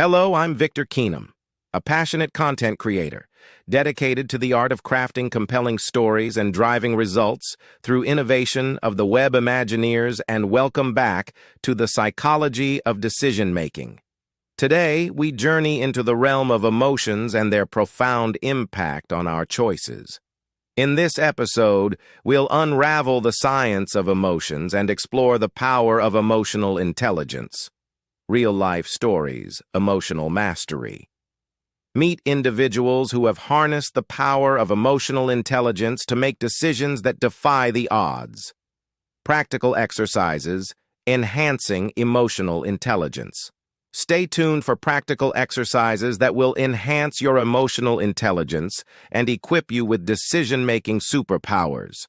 Hello, I'm Victor Keenom, a passionate content creator, dedicated to the art of crafting compelling stories and driving results through innovation of the web Imagineers, and welcome back to the psychology of decision-making. Today, we journey into the realm of emotions and their profound impact on our choices. In this episode, we'll unravel the science of emotions and explore the power of emotional intelligence. Real-life stories, emotional mastery. Meet individuals who have harnessed the power of emotional intelligence to make decisions that defy the odds. Practical exercises, enhancing emotional intelligence. Stay tuned for practical exercises that will enhance your emotional intelligence and equip you with decision-making superpowers.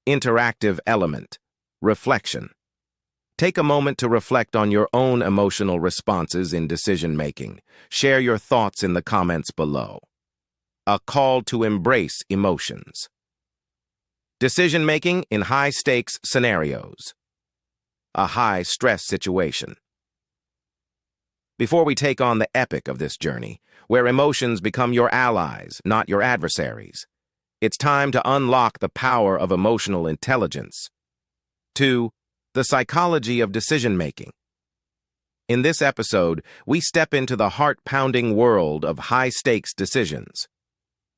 Interactive element. Reflection. Take a moment to reflect on your own emotional responses in decision-making. Share your thoughts in the comments below. A call to embrace emotions. Decision-making in high-stakes scenarios. A high-stress situation. Before we take on the epic of this journey, where emotions become your allies, not your adversaries, it's time to unlock the power of emotional intelligence. 2. The psychology of decision-making. In this episode, we step into the heart-pounding world of high-stakes decisions.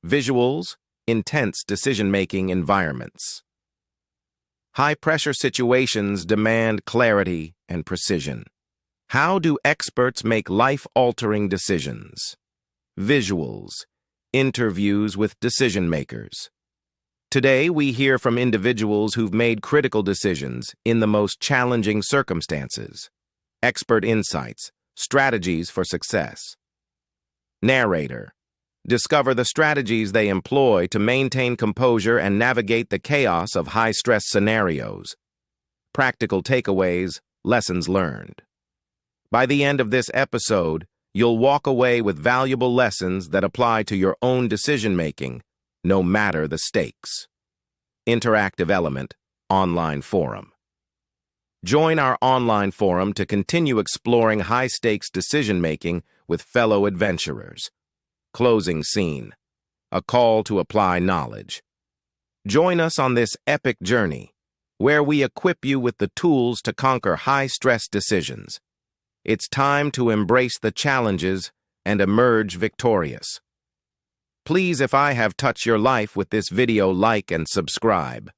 Visuals, intense decision-making environments. High-pressure situations demand clarity and precision. How do experts make life-altering decisions? Visuals, interviews with decision-makers. Today, we hear from individuals who've made critical decisions in the most challenging circumstances. Expert insights, strategies for success. Narrator. Discover the strategies they employ to maintain composure and navigate the chaos of high-stress scenarios. Practical takeaways, lessons learned. By the end of this episode, you'll walk away with valuable lessons that apply to your own decision-making, no matter the stakes. Interactive element, online forum. Join our online forum to continue exploring high-stakes decision-making with fellow adventurers. Closing scene. A call to apply knowledge. Join us on this epic journey, where we equip you with the tools to conquer high-stress decisions. It's time to embrace the challenges and emerge victorious. Please, if I have touched your life with this video, like and subscribe.